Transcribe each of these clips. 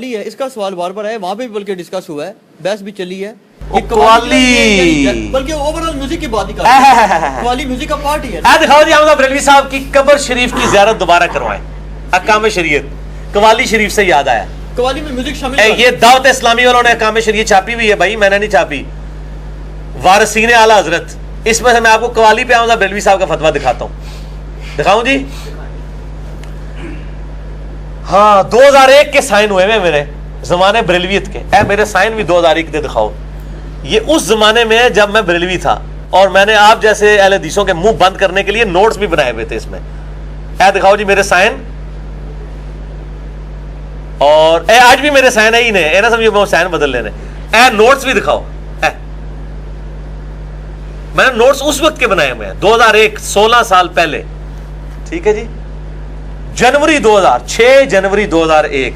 है, इसका सवाल बार बार है, वहाँ पे भी बल्कि डिस्कस हुआ है, बहस भी चली है कि कव्वाली बल्कि ओवरऑल म्यूजिक की बात ही कर रहे हैं, कव्वाली म्यूजिक का पार्ट ही है। दिखाओ जी अहमद बरेलवी साहब की कब्र शरीफ की ज़ियारत दोबारा करवाएं। अहकाम शरीयत कव्वाली शरीफ से याद आया, कव्वाली में म्यूजिक शामिल ये दावत इस्लामी वालों ने अहकाम शरीयत छापी हुई है भाई, मैंने नहीं छापी, वारसीन आला हजरत। इसमें से मैं आपको कव्वाली पे अहमद बरेलवी साहब का फतवा दिखाता हूँ। दिखाऊं जी? हाँ 2001 के साइन हुए हैं मेरे जमाने बरेलवियत के, मेरे साइन भी 2001 के दिखाओ। ये उस जमाने में जब मैं बरेलवी था और मैंने आप जैसे अहले हदीसों के मुंह बंद करने के लिए नोट्स भी बनाए हुए थे इसमें। दिखाओ जी मेरे साइन, और आज भी मेरे साइन है ही नहीं, ना समझिए साइन बदल लेने। नोट्स भी दिखाओ, मैंने नोट्स उस वक्त के बनाए हुए हैं 2001, 16 साल पहले। ठीक है जी, जनवरी 2000, 6 जनवरी 2001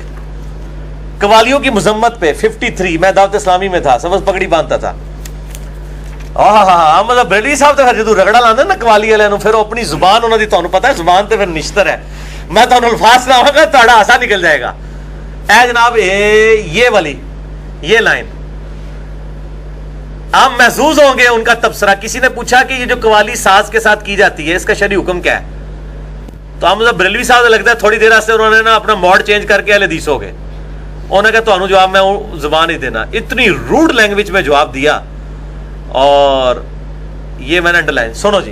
कवालियों की मुजम्मत पे 53 मैं दावत इस्लामी में था, समझ पगड़ी बांधता था। मतलब बरेलवी साहब तो फिर जो रगड़ा लाते ना कवाली वाले फिर अपनी जुबान उन्होंने तुहानू पता है जुबान तो फिर निश्तर है, मैं तुहानू अल्फाज सुनावांगा तुहाडा हासा निकल जाएगा। ए जनाब ये वाली ये लाइन आप महसूस होंगे उनका तबसरा। किसी ने पूछा कि ये जो कवाली साज के साथ की जाती है इसका शरई हुक्म क्या है, तो हम मतलब बरेलवी साहब लगता है थोड़ी देर से उन्होंने ना अपना मोड चेंज करके अहले हदीस हो गए। उन्होंने कहा तो जवाब मैं जुबान ही देना, इतनी रूड लैंग्वेज में जवाब दिया। और ये मैंने अंडरलाइन सुनो जी,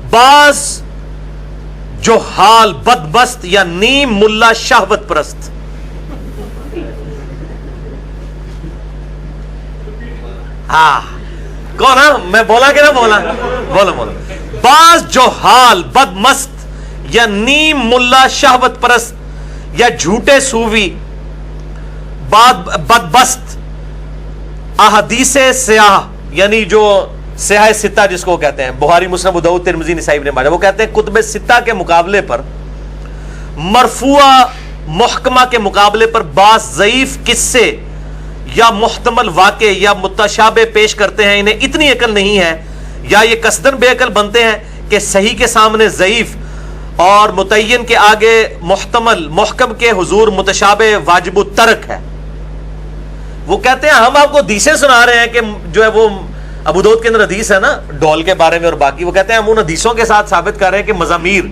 बाज जो हाल बदबस्त या नीम मुल्ला शाहवत परस्त, कौन है मैं बोला कि ना बोला, बोलो बोलो। बाज जो हाल बदमस्त या नीम मुल्ला शाहवत परस्त या झूठे सूफी बदबस्त अहदीसे स्याह, यानी जो स्याह सित्ता जिसको कहते हैं, बुखारी मुस्लिम अबू दाऊद तिरमिज़ी निसाई इब्न माजा, वो कहते हैं कुतुब सित्ता के मुकाबले पर मरफुआ मुहकमा के मुकाबले पर बास ज़ईफ किस्से या मुहतमल वाक़े या मुतशाबे पेश करते हैं, इन्हें इतनी अकल नहीं है या ये कसदन बेअकल बनते हैं कि सही के सामने ज़ईफ और मुतय्यन के आगे मुहतमल मुहकम के हुजूर मुतशाबे वाजिबु तर्क है। वो कहते हैं हम आपको हदीसें सुना रहे हैं कि जो है वो अबू दाऊद के अंदर हदीस है ना डोल के बारे में और बाकी, वो कहते हैं हम उन हदीसों के साथ साबित कर रहे हैं कि मज़ामीर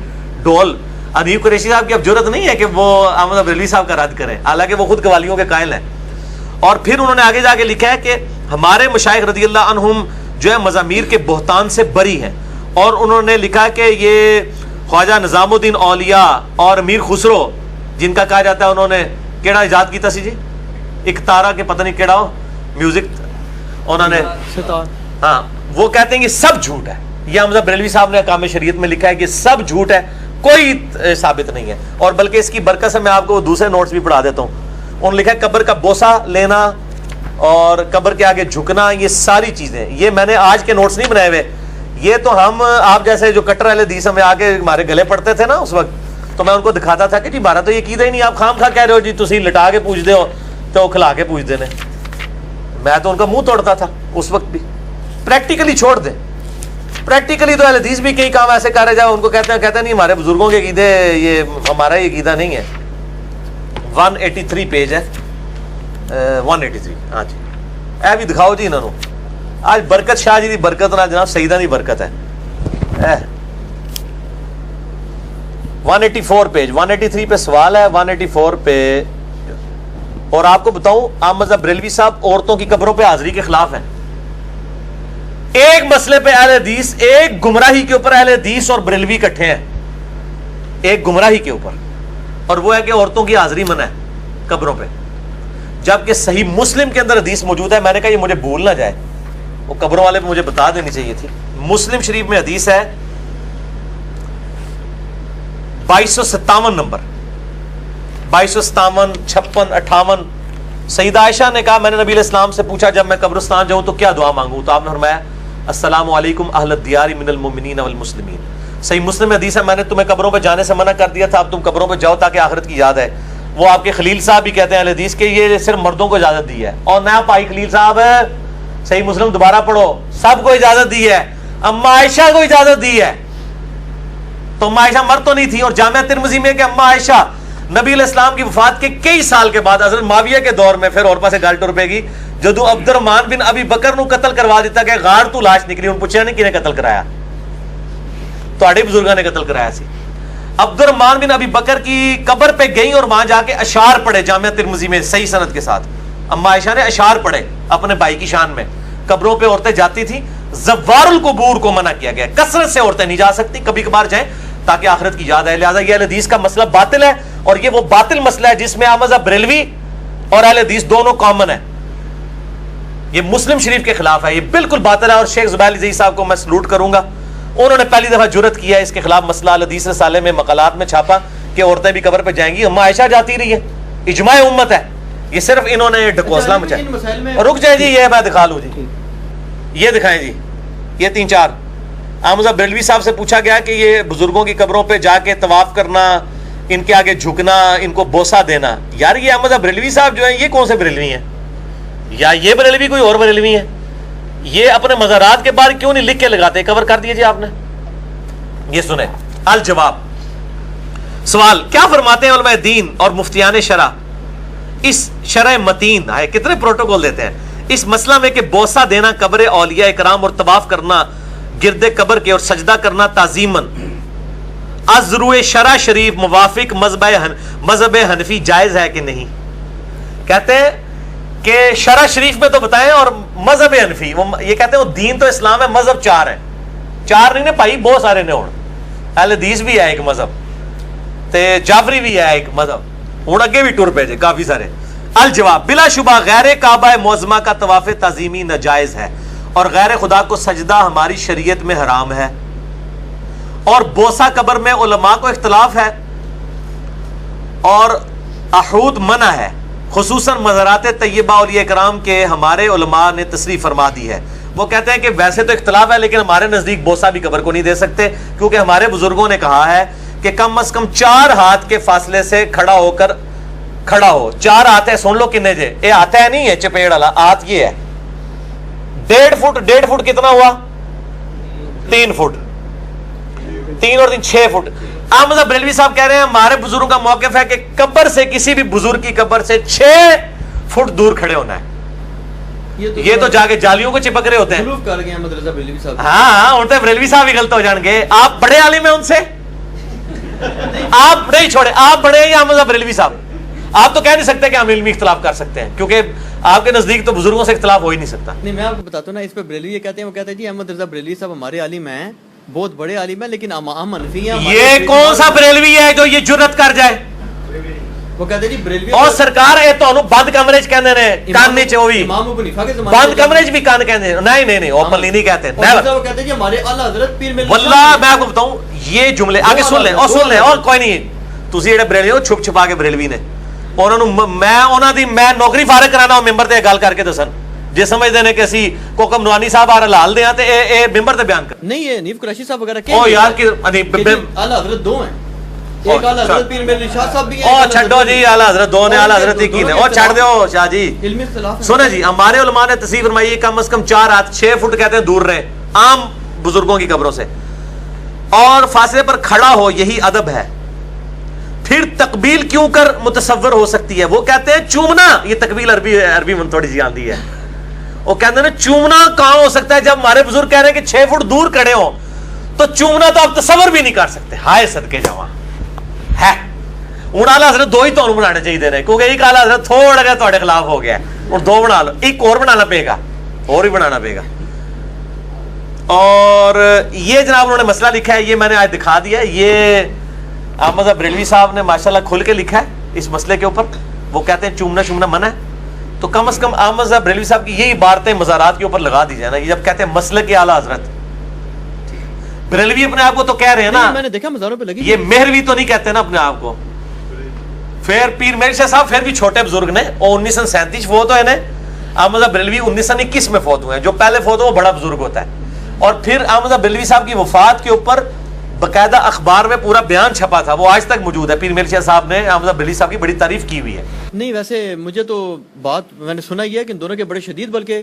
डोल। अदीब कुरैशी साहब की अब जरूरत नहीं है कि वो अहमद बरेलवी साहब का रद्द करें, हालांकि वो खुद कवालियों के कायल हैं। और फिर उन्होंने आगे जाके लिखा है कि हमारे मशाइख रज़ियल्लाहु अन्हुम जो है मज़ामीर के बोहतान से बरी हैं। और उन्होंने लिखा कि ये ख्वाजा निज़ामुद्दीन औलिया और अमीर खुसरो जिनका कहा जाता है उन्होंने केड़ा इजाद किया सी जी, एक तारा के पता नहीं केड़ा हो म्यूजिक उन्होंने, हाँ वो कहते हैं कि सब झूठ है। ये अहमद बरेलवी साहब ने अहकाम शरीयत में लिखा है कि सब झूठ है, कोई साबित नहीं है। और बल्कि इसकी बरकत से मैं आपको दूसरे नोट्स भी पढ़ा देता हूँ। उन्होंने लिखा है कब्र का बोसा लेना और कब्र के आगे झुकना, ये सारी चीजें, ये मैंने आज के नोट्स नहीं बनाए हुए, ये तो हम आप जैसे जो कट्टर वाले हदीस में आके हमारे गले पड़ते थे ना उस वक्त, तो मैं उनको दिखाता था कि जी हमारा तो ये कीदा ही नहीं, आप खाम खा कह रहे हो जी तुसी लिटा के पूछते हो तो खिला के पूछ देने। मैं तो उनका मुंह तोड़ता था उस वक्त भी। प्रैक्टिकली छोड़ दें, प्रैक्टिकली तो अहले हदीस भी कई काम ऐसे कर रहे जाओ, उनको कहते नहीं हमारे बुजुर्गों के कीदे, ये हमारा ये कीदा नहीं है। 183 पेज है, 183, हाँ जी ए भी दिखाओ जी इन्होंने। आज बरकत शाह जी की बरकत ना जनाब सईदा की बरकत है। 184 पेज, 183 पे सवाल है, 184 पे। और आपको बताऊं अहमद बरेलवी साहब औरतों की कब्रों पे हाजिरी के खिलाफ हैं। एक मसले पे अहले हदीस, एक गुमराही के ऊपर अहले हदीस और बरेलवी इकट्ठे हैं, एक गुमराही के ऊपर, और वो है कि औरतों की हाजिरी मना है कब्रों पे, जबकि सही मुस्लिम के अंदर हदीस मौजूद है। मैंने कहा ये मुझे भूल ना जाए, वो कब्रों वाले पे मुझे बता देनी चाहिए थी। मुस्लिम शरीफ में हदीस है 2257 नंबर, 2257, 56, 58। सईदा आयशा ने कहा मैंने नबी इस्लाम से पूछा जब मैं कब्रिस्तान जाऊं तो क्या दुआ मांगूं, तो आपने फरमाया अस्सलामु अलैकुम अहल दियार मिनल मुमिनीन वल मुस्लिमीन। सही मुस्लिम में हदीस है मैंने तुम्हें कब्रों पे जाने से मना कर दिया था, अब तुम कब्रों पे जाओ ताकि आखिरत की याद है। वो आपके खलील साहब भी कहते हैं हदीस के ये सिर्फ मर्दों को इजाजत दी है, और नया भाई खलील साहब सही मुस्लिम दोबारा पढ़ो, सबको इजाजत दी है, अम्मा आयशा को इजाजत दी है। तो अम्मा आयशा मर्द तो नहीं थी, और जामिया तिरमिज़ी में कि अम्मा आयशा نبی علیہ السلام کی وفات کے کئی سال کے بعد حضرت معاویہ کے دور میں پھر اور پاسے گل ٹر پے گی جدو عبد الرحمان بن ابی بکر نو قتل کروا دیتا کہ غار تو لاش نکلی. ان پوچھا نہیں کنے قتل کرایا, تہاڈے بزرگاں نے قتل کرایا سی. عبد الرحمان بن ابی بکر کی قبر پہ گئی اور وہاں جا کے اشعار پڑھے جامعہ ترمذی میں صحیح سند کے ساتھ. اما عائشہ نے اشعار پڑھے اپنے بھائی کی شان میں. قبروں پہ عورتیں جاتی تھیں, زوار القبور کو منع کیا گیا, کثرت سے عورتیں نہیں جا سکتی, کبھی کبھار جائیں تاکہ آخرت کی یاد ہے. لہٰذا یہ اہل حدیث کا مسئلہ باطل ہے, اور یہ وہ باطل مسئلہ ہے جس میں احمد بریلوی اور اہل حدیث دونوں کامن ہے. یہ مسلم شریف کے خلاف ہے, یہ بالکل باطل ہے. اور شیخ زبیر علی زئی صاحب کو میں سلوٹ کروں گا, انہوں نے پہلی دفعہ جرت کیا ہے اس کے خلاف مسئلہ اہل حدیث رسالے میں مقالات میں چھاپا کہ عورتیں بھی قبر پہ جائیں گی. اما عائشہ جاتی رہی ہے, اجماع امت ہے. یہ صرف انہوں نے ڈھکوسلا مچایا. رک جائے جی, یہ میں دکھا لوں جی, یہ دکھائیں جی, یہ 3-4 احمد بریلوی صاحب سے پوچھا گیا کہ یہ بزرگوں کی قبروں پہ جا کے طواف کرنا, ان کے آگے جھکنا, ان کو بوسہ دینا. یار یہ احمد بریلوی صاحب جو ہیں یہ کون سے بریلوی ہیں, یا یہ بریلوی کوئی اور بریلوی ہیں؟ یہ اپنے مزارات کے باہر کیوں نہیں لکھ کے لگاتے؟ کور کر دیے جی آپ نے. یہ سنیں الجواب. سوال, کیا فرماتے ہیں علماء دین اور مفتیان شرع اس شرع متین ہے, کتنے پروٹوکول دیتے ہیں اس مسئلہ میں کہ بوسہ دینا قبر اولیاء اکرام اور طواف کرنا گرد قبر کے اور سجدہ کرنا تعظیماً ازروع شرع شریف موافق مذہب حنفی جائز ہے کہ نہیں؟ کہتے ہیں کہ شرع شریف میں تو بتائیں, اور مذہب حنفی یہ کہتے ہیں وہ دین تو اسلام ہے, مذہب 4 ہیں. 4 نہیں نے بھائی, بہت سارے نے. ہوں اہل حدیث بھی ہے ایک مذہب, تے جعفری بھی ہے ایک مذہب, ہوں اگے بھی ٹر پے جے کافی سارے. الجواب, بلا شبہ غیر کعبہ معظمہ کا طواف تعظیمی ناجائز ہے, اور غیر خدا کو سجدہ ہماری شریعت میں حرام ہے, اور بوسہ قبر میں علماء کو اختلاف ہے, اور احود منع ہے, خصوصاً مزارات طیبہ اولیاء کرام کے ہمارے علماء نے تصریح فرما دی ہے. وہ کہتے ہیں کہ ویسے تو اختلاف ہے لیکن ہمارے نزدیک بوسہ بھی قبر کو نہیں دے سکتے, کیونکہ ہمارے بزرگوں نے کہا ہے کہ کم از کم 4 ہاتھ کے فاصلے سے کھڑا ہو. 4 ہاتھ ہے, سن لو کنے جے, یہ ہاتھ ہے نہیں ہے چپیڑ والا ہاتھ, یہ ہے 1.5 فٹ کتنا ہوا, 3 فٹ, 3 اور 3 6 فٹ. احمد بریلوی صاحب کہہ رہے ہیں ہمارے بزرگوں کا موقف ہے کہ قبر سے, کسی بھی بزرگ کی قبر سے 6 فٹ دور کھڑے ہونا ہے. یہ تو جا کے جالیوں کو چپک رہے ہوتے ہیں. ہاں ان سے بریلوی صاحب بھی غلط ہو جان گے. آپ بڑے عالم ہیں ان سے, آپ نہیں چھوڑے, آپ بڑے ہیں یا احمد بریلوی صاحب؟ آپ تو کہہ نہیں سکتے کہ ہم علمی اختلاف کر سکتے ہیں, کیونکہ آپ کے نزدیک تو بزرگوں سے اختلاف ہو ہی نہیں سکتا. نہیں, میں آپ کو بتاتا ہوں نا, اس پہ بریلوی یہ کہتے ہیں, وہ کہتے ہیں جی احمد رضا بریلوی صاحب ہمارے عالم ہیں, بہت بڑے عالم ہیں, لیکن ہم حنفی ہیں. یہ کون سا بریلوی ہے جو یہ جرت کر جائے؟ وہ کہتے ہیں جی بریلوی اور سرکار اے تو بند کمرے چ کہندے نے, کان نہیں چوی امام ابو حنیفہ کے زمانے بند کمرے چ بھی کان کہندے نہیں اوپنلی نہیں کہتے. وہ کہتے ہیں جی ہمارے اعلی حضرت پیر ملی واللہ میں آپ کو بتاؤں یہ جملے آگے سن لیں اور کوئی نہیں. تسی جڑے بریلوی ہو چھپ چھپا کے بریلوی نے, میں نوکری فارغ کرانا ممبر تے گل کر کے دسن جے سمجھدے نے کہ اسی کوکم نوانی صاحب آ لال دے تے اے ممبر تے بیان کر. نہیں, یہ نیف قریشی صاحب وغیرہ او یار کہ اعلی حضرت 2 ہیں, ایک اعلی حضرت پیر ملی شاہ صاحب بھی ہیں. او چھڈو جی, اعلی حضرت 2 نے, اعلی حضرت ایک ہی نے, او چھڈ دیو شاہ جی. علمی اختلاف سنیں جی, ہمارے علماء نے تصریح فرمائی کم از کم 4 ہاتھ 6 فٹ کہتے ہیں دور رہے عام بزرگوں کی قبروں سے, اور فاصلے پر کھڑا ہو, یہی ادب ہے. پھر تقبیل کیوں کر متصور ہو سکتی ہے؟ وہ کہتے ہیں چومنا, یہ تقبیل عربی من تھوڑی سی آندی ہے. وہ کہتے ہیں چومنا کہاں ہو سکتا ہے جب ہمارے بزرگ کہہ رہے ہیں کہ 6 فٹ دور کھڑے ہوں, تو چومنا تو آپ تصور بھی نہیں کر سکتے. ہائے صدقے جاواں ہے. ہوں اعلیٰ حضرت 2 ہی تمہیں بنانے چاہیے نے, کیونکہ ایک اعلیٰ حضرت تھوڑا جہا تھوڑے خلاف ہو گیا, اور 2 بنا لو, ایک اور بنانا پے گا, اور ہی بنانا پے گا. اور یہ جناب انہوں نے مسئلہ لکھا ہے, یہ میں نے آج دکھا دیا ہے. یہ احمد بریلوی صاحب نے ماشاءاللہ کھل کے لکھا ہے اس مسئلے کے اوپر. وہ کہتے ہیں چومنا منع ہے, تو کم از کم احمد بریلوی صاحب کی یہی عبارتیں مزارات کے اوپر لگا دی جائے نا. یہ جب کہتے ہیں مسلک کے اعلیٰ حضرت, بریلوی اپنے آپ کو تو کہہ رہے ہیں نا, میں نے دیکھا مزاروں پہ لگی, یہ مہروی تو نہیں کہتے نا اپنے آپ کو. پھر پیر مہر شاہ صاحب پھر بھی چھوٹے بزرگ نے, اور 1937 فوت ہوئے نے. احمد بریلوی 1921 میں فوت ہوئے ہیں. جو پہلے فوت ہو وہ بڑا بزرگ ہوتا ہے. اور پھر احمد بریلوی صاحب کی وفات کے اوپر باقاعدہ اخبار میں پورا بیان چھپا تھا, وہ آج تک موجود ہے. پیر مہر شاہ صاحب نے احمد بریلوی صاحب کی بڑی تعریف کی ہوئی ہے. نہیں ویسے مجھے تو بات میں نے سنا یہ ہے کہ ان دونوں کے بڑے شدید, بلکہ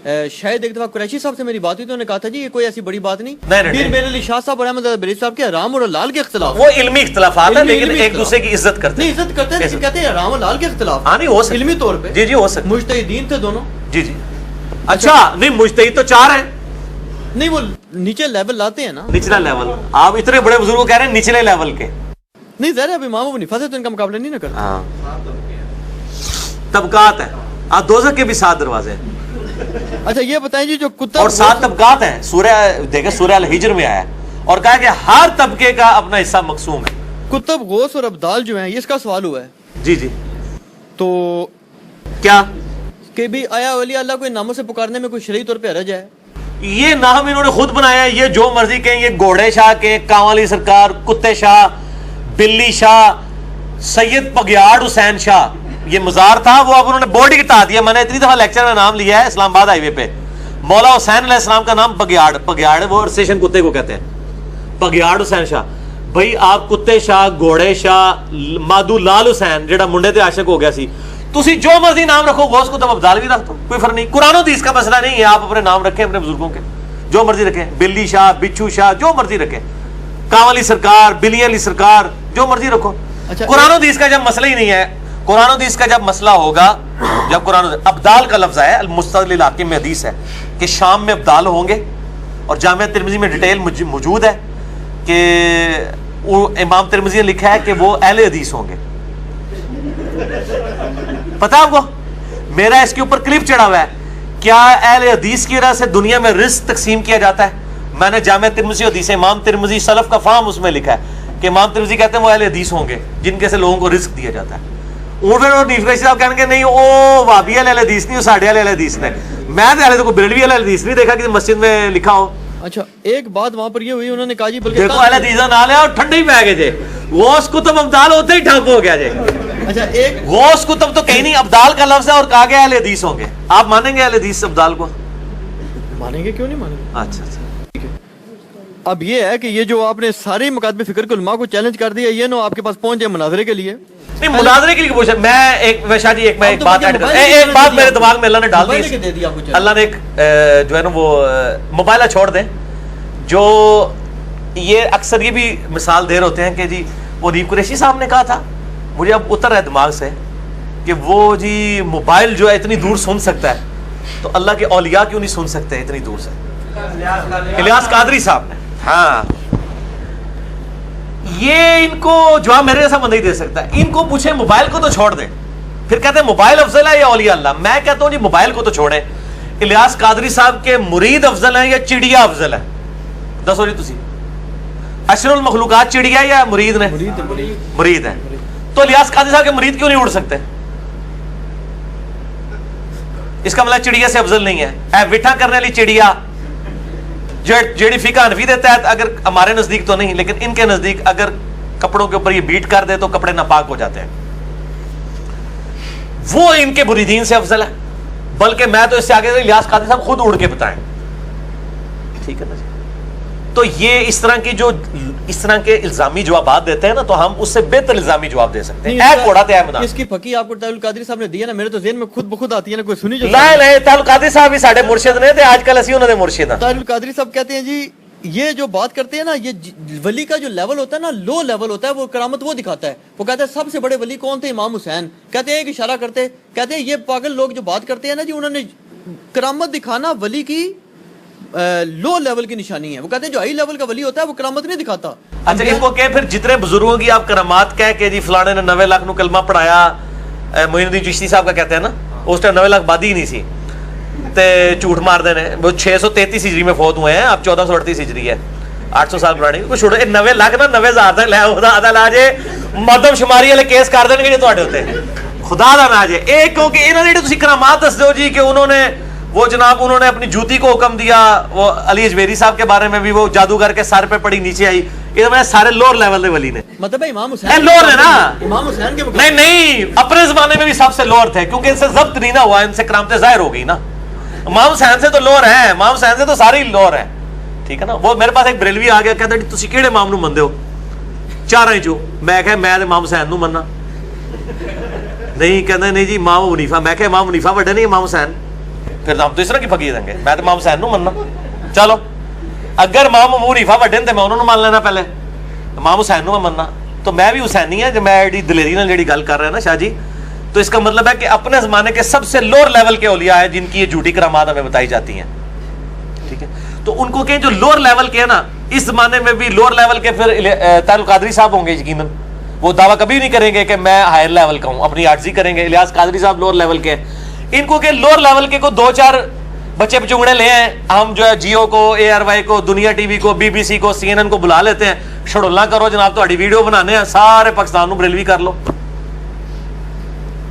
शायद एक दफा कुरैशी साहब से मेरी बात हुई तो उन्होंने कहा था जी ये कोई ऐसी बड़ी बात नहीं, नहीं, पीर मेरे अली शाह साहब और अहमद बरेलवी साहब के हराम और हलाल के इख्तिलाफ, वो इल्मी इख्तिलाफात है, लेकिन इल्मी एक दूसरे की इज्जत करते नहीं हैं। इज्जत करते हैं, लेकिन कहते हैं हराम और हलाल के इख्तिलाफ। हाँ नहीं हो सकता, इल्मी तौर पे जी जी हो सकता, मुज्तहिदीन थे दोनों। जी जी। अच्छा नहीं, मुज्तहिद तो 4 हैं, नहीं वो नीचे लेवल लाते हैं ना, निचला लेवल। आप इतने बड़े बुजुर्ग को कह रहे हैं निचले लेवल के। नहीं ज़ाहिर है अब इमाम अबू हनीफा से तो इनका मुकाबला नहीं ना करते। हाँ तबकात है, आप दोज़ख के भी 7 दरवाजे हैं अच्छा ये बताएं जी जो कुत्ता और 7 तबकात हैं। सूरह देखे सूरह अल हिज्र में आया और कहा कि हर तबके का अपना हिस्सा मकसूम है। कुतुब गौस और अब्दाल जो हैं ये इसका सवाल हुआ है जी जी। तो क्या कि भी आया वली अल्लाह को इन नामों से पुकारने में कोई शरई तौर पे हरज है? ये नाम इन्होंने खुद बनाया, ये जो मर्जी कहें, ये घोड़े शाह के, कांवाली सरकार, कुत्ते शाह, बिल्ली शाह, सैयद पगियाड़ हुसैन शाह, ये मजार था वो अब उन्होंने बोर्ड ही हटा दिया। मैंने इतनी दफा लेक्चर में नाम लिया है इस्लामाबाद हाईवे पे, मौला हुसैन अलैहिस्सलाम का नाम पगियाड़, पगियाड़ वो स्टेशन कुत्ते को कहते हैं, पगियाड़ हुसैन शाह। भाई आप कुत्ते शाह, घोड़े शाह, मादू लाल हुसैन जेड़ा मुंडे ते आशिक हो गया सी, तुसी जो मर्जी नाम रखो, गौस को तब अब्दाल भी रख दो, कोई फर्क नहीं। कुरान हदीस का मसला नहीं है, आप अपने नाम रखें अपने बुजुर्गों के, जो मर्जी रखें, बिल्ली शाह, बिच्छू शाह, जो मर्जी रखें, कांवली सरकार, बिली अली सरकार, जो मर्जी रखो। अच्छा, कुरान हदीस का जब मसला ही नहीं है, कुरान हदीस का जब मसला होगा, जब कुरान अब्दाल का लफ्ज है, अल-मुस्तदलिल हाकिम में हदीस है कि शाम में अब्दाल होंगे, और जामिया तिरमिजी में डिटेल मौजूद है कि वो इमाम तिरमिजी ने लिखा है कि वो अहले हदीस होंगे। पता है आपको, मेरा इसके ऊपर क्लिप चढ़ा हुआ है, क्या अहले हदीस की वजह से दुनिया में रिस्क तकसीम किया जाता है? मैंने जामिया तिरमिजी हदीस इमाम तिरमिजी सलफ का फाहम उसमें लिखा है कि इमाम तिरमिजी कहते हैं वो अहले हदीस होंगे जिनके से लोगों को रिस्क दिया जाता है। साहब कहेंगे नहीं वो वाबी अहले हदीस नहीं, वो साढ़े अहले हदीस ने। मैं तो अहले बिरलवी अहले हदीस नहीं देखा कि मस्जिद में लिखा हो। अच्छा एक बात वहां पर ये हुई, उन्होंने कहा जी बल्कि देखो अहले हदीस ना लिया और ठंडे ही पै गए थे, गौस कुतुब अब्दाल होते ही ठप हो गया जे। अच्छा एक गौस कुतुब तो कहीं नहीं, अब्दाल का लफ्ज है और कहा गया अहले हदीस होंगे। आप मानेंगे अहले हदीस अब्दाल को? मानेंगे, क्यों नहीं मानेंगे। अच्छा अच्छा। अब ये है कि ये जो आपने सारे मुकादमे फिक्र के उलमा को चैलेंज कर दिया, ये नो आपके पास पहुंच जाए मुनाजरे के लिए। नहीं मुनाजरे के लिए पूछा मैं एक वैशा जी, एक मैं एक बात ऐड कर, एक बात मेरे दिमाग में अल्लाह ने डाल दी। अल्लाह ने एक जो है ना वो मोबाइल छोड़ दें, जो ये अक्सर ये भी मिसाल दे रहे होते हैं कि जी वो नीब कुरैशी साहब ने कहा था, मुझे अब उतर रहा है दिमाग से कि वो जी मोबाइल जो है इतनी दूर सुन सकता है, तो अल्लाह के औलिया क्यों नहीं सुन सकते इतनी दूर से? इलियास कादरी साहब ने, हाँ ये इनको जवाब मेरे जैसा बंदा ही दे सकता है। इनको पूछे मोबाइल को तो छोड़ दें, फिर कहते हैं मोबाइल अफजल है या औलिया अल्लाह। मैं कहता हूं जी मोबाइल को तो छोड़े, इलियास कादरी साहब के मुरीद अफजल है या चिड़िया अफजल है? दसो जी तुसी, अशरुल मखलूकात चिड़िया या मुरीद ने? मुरीद है। तो इलियास कादरी साहब के मुरीद क्यों नहीं उड़ सकते? इसका मतलब चिड़िया से अफजल नहीं है। विठा करने वाली चिड़िया जेडी फिका हनफी देता है, अगर हमारे नजदीक तो नहीं लेकिन इनके नजदीक अगर कपड़ों के ऊपर ये बीट कर दे तो कपड़े नापाक हो जाते हैं, वो इनके मुरीदीन से अफजल है। बल्कि मैं तो इससे आगे इलियास कादरी साहब खुद उड़ के बताएं, ठीक है ना जी। तो ये इस तरह के इल्जामी जवाब देते हैं ना, तो हम उससे बेहतर इल्जामी जवाब दे सकते हैं। इसकी फकी आपको तारुल कादरी साहब ने दिया ना, मेरे तो ज़हन में खुद ब खुद आती है ना, कोई सुनी जो नहीं तारुल कादरी साहब ही साडे मुर्शिद ने ते आजकल असि उन्हां दे मुर्शिद हां। तारुल कादरी साहब कहते हैं जी ये जो बात करते हैं ना, ये वली का जो लेवल होता है ना, लो लेवल होता है, वो करामत वो दिखाता है। वो कहते हैं सबसे बड़े वली कौन थे? इमाम हुसैन। कहते हैं एक इशारा करते, कहते हैं ये पागल लोग जो बात करते हैं ना जी, उन्होंने करामत दिखाना वली की लो लेवल की निशानी है। वो कहते हैं जो हाई लेवल का वली होता है वो करामत नहीं दिखाता। अच्छा इनको कह फिर जितने बुजुर्गों की आप करामात कह के जी फलाने ने 90 लाख नु कलमा पढ़ाया, मोइनुद्दीन चिश्ती साहब का कहते हैं ना, उस टाइम 90 लाख बादी ही नहीं सी ते झूठ मार देने। वो 633 हिजरी में फौत हुए हैं, अब 1438 हिजरी है, 800 साल पुरानी। कुछ छोड़ो 90 लाख ना 90,000 तक लै ला जे मदम शुमारी वाले केस कर देंगे जी तुहाडे उत्ते, खुदा दा ना जे। एक क्योंकि इन्होंने जेह्ड़े तुसीं करामात दस दो जी कि उन्होंने वो जनाब उन्होंने अपनी जूती को हुक्म दिया, वो अली अजमेरी साहब के बारे में भी वो जादूगर के सर पे पड़ी नीचे आई, ये तो सारे लोअर लेवल के वली ने। मतलब इमाम हुसैन लोअर है ना, इमाम हुसैन के नहीं अपने जमाने में भी सबसे लोअर थे, क्योंकि इनसे जब्त नहीं ना हुआ, इनसे करामतें जाहिर हो गई ना। इमाम हुसैन से तो लोअर है, इमाम हुसैन से तो सारे ही लोअर है, ठीक है ना। वो मेरे पास एक बरेलवी आ गया, कहता तुसी किहड़े इमाम नूं मनदे हो? चारां चों। मैं कहा मैं इमाम हुसैन नूं मनना। नहीं कहंदा नहीं जी इमाम हनीफा। मैं कहा इमाम हनीफा वड्डे नहीं इमाम हुसैन? پھر ہم تو اس طرح کی فقیر دیں گے. میں تو امام حسین نو مننا. چلو اگر امام ابو حنیفہ وڈے نے میں انہوں نے مان لینا پہلے, امام حسین نو میں مننا. تو میں بھی حسینی ہے جو میں دلیری نال جڑی گل کر رہا ہے نا شاہ جی, تو اس کا مطلب ہے کہ اپنے زمانے کے سب سے لوور لیول کے اولیاء ہیں جن کی یہ جھوٹی کرامات ہمیں بتائی جاتی ہیں. ٹھیک ہے, تو ان کو کہیں جو لوور لیول کے ہیں نا, اس زمانے میں بھی لوور لیول کے پھر طاہر القادری صاحب ہوں گے یقیناً. وہ دعویٰ کبھی نہیں کریں گے کہ میں ہائر لیول کا ہوں, اپنی عاجزی کریں گے. الیاس قادری صاحب لوور لیول کے ہیں. ان کو کہ لوور لیول کے کو 2-4 بچے بچونگڑے لے ہیں, ہم جو ہے جیو کو, اے آر وائی کو, دنیا ٹی وی کو, بی بی سی کو, سی این این کو بلا لیتے ہیں. شڑولا کرو جناب, تہاڈی ویڈیو بنانے ہیں, سارے پاکستان نو بریلوی کر لو,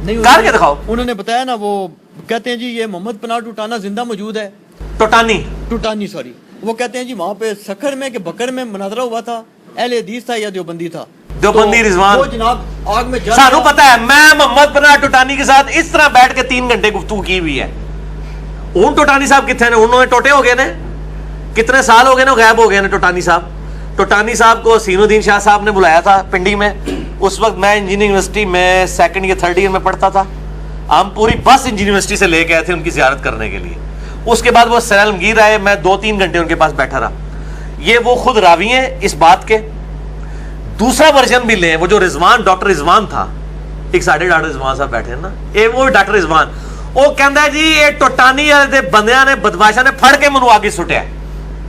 کر کے دکھاؤ. انہوں نے بتایا نا, وہ کہتے ہیں جی یہ محمد پناہ ٹوٹانا زندہ موجود ہے. ٹوٹانی سوری, وہ کہتے ہیں جی وہاں پہ سکھر میں کہ بکر میں مناظرہ ہوا تھا, اہل حدیث تھا یا دیوبندی تھا, دیوبندی رضوان. وہ جناب آگ میں جل سانو پتہ ہے, میں محمد پناہ ٹوٹانی کے ساتھ اس طرح بیٹھ کے 3 گھنٹے گفتگو کی ہوئی ہے. اون ٹوٹانی صاحب کتنے نے, انہوں نے ٹوٹے ہو گئے نے, کتنے سال ہو گئے نے غائب ہو گئے نے ٹوٹانی صاحب. ٹوٹانی صاحب کو حسین الدین شاہ صاحب نے بلایا تھا پنڈی میں. اس وقت میں انجینئرنگ یونیورسٹی میں 2nd یا 3rd ایئر میں پڑھتا تھا. ہم پوری بس انجینئرنگ یونیورسٹی سے لے کے آئے تھے ان کی زیارت کرنے کے لیے. اس کے بعد وہ سیلم گیر آئے, میں 2-3 گھنٹے ان کے پاس بیٹھا رہا. یہ وہ خود راوی ہیں اس بات کے. دوسرا ورژن بھی لیں, وہ جو رضوان, ڈاکٹر رضوان تھا, ایک ساڑھے ڈاکٹر رضوان صاحب بیٹھے ہیں نا, وہ ڈاکٹر رضوان, وہ کہتا ہے جی یہ ٹوٹانی والے بندیاں نے, بدماشاں نے پھڑ کے منو آگ سٹیا.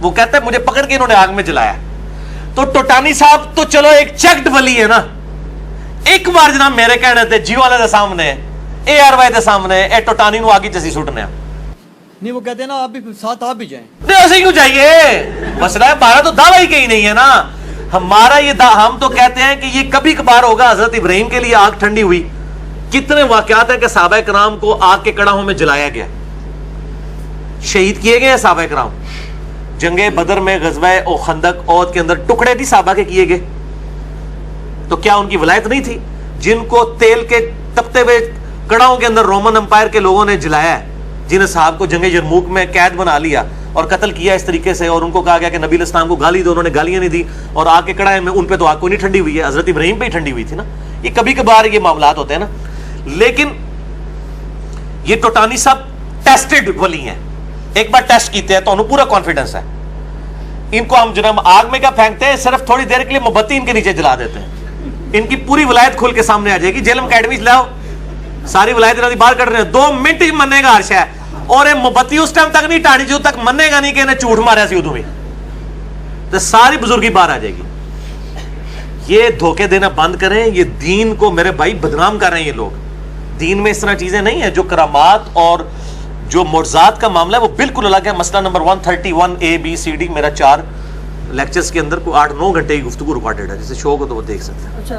وہ کہتا ہے مجھے پکڑ کے انہوں نے آگ میں جلایا. تو ٹوٹانی صاحب تو چلو ایک چیکڈ ولی ہے نا, ایک بار جناب میرے کہنے تھے جیو والے دے سامنے, اے آر وائی دے سامنے, اے ٹوٹانی نو آگی چسی سٹنے. نہیں, وہ کہتے ہیں نا آپ بھی ساتھ آپ بھی جائیں. نہیں ایسے کیوں چاہیے, مسئلہ ہے ہمارا تو دعویٰ ہی کہیں نہیں ہے نا. ہمارا یہ ہم تو کہتے ہیں کہ یہ کبھی کبھار ہوگا. حضرت ابراہیم کے لیے آگ ٹھنڈی ہوئی. کتنے واقعات ہیں کہ صحابہ کرام کو آگ کے کڑاہوں میں جلایا گیا, شہید کیے گئے ہیں صحابہ کرام. جنگ بدر میں, غزوہ خندق, عہد کے اندر ٹکڑے بھی صحابہ کے کیے گئے. تو کیا ان کی ولایت نہیں تھی؟ جن کو تیل کے تپتے ہوئے کڑاہوں کے اندر رومن امپائر کے لوگوں نے جلایا ہے, جن صاحب کو جنگ یرموک میں قید بنا لیا اور قتل کیا اس طریقے سے, اور ان کو کہا گیا کہ نبی علیہ السلام کو گالی دو, انہوں نے گالیاں نہیں دی, اور آگ کے کڑاہے میں ان پہ تو آگ کوئی نہیں ٹھنڈی ہوئی ہے, حضرت ابراہیم پہ ہی ٹھنڈی ہوئی تھی نا. یہ کبھی کبھار یہ معاملات ہوتے ہیں نا. لیکن یہ ٹوٹانی صاحب ٹیسٹڈ ولی ہیں, ایک بار ٹیسٹ کیتے ہیں تو انہوں پورا کانفیڈنس ہے. ان کو ہم جناب آگ میں کیا پھینکتے ہیں, صرف تھوڑی دیر کے لیے موم بتی ان کے نیچے جلا دیتے ہیں. ان کی پوری ولایت کھل کے سامنے آ جائے گی. جیلم اکیڈمی لاؤ, ساری ولایت انہوں نے باہر کر رہے ہیں, 2 منٹ ہی مننے گا ہر شے. اور یہ موم بتی اس ٹائم تک نہیں ٹانی جو تک مننے گا نہیں کہ انہیں جھوٹ ماریا سی ادو بھی, تو ساری بزرگی باہر آ جائے گی. یہ دھوکے دینا بند کریں. یہ دین کو میرے بھائی بدنام کر رہے ہیں یہ لوگ. دین میں اس طرح چیزیں نہیں ہیں. جو کرامات اور جو معجزات کا معاملہ ہے وہ بالکل الگ ہے. مسئلہ number 131 A B C D میرا 4 لیکچرز کے اندر کو 8-9 گھنٹے کی گفتگو ریکارڈڈ ہے. جسے شوق ہو تو وہ دیکھ سکتے ہیں.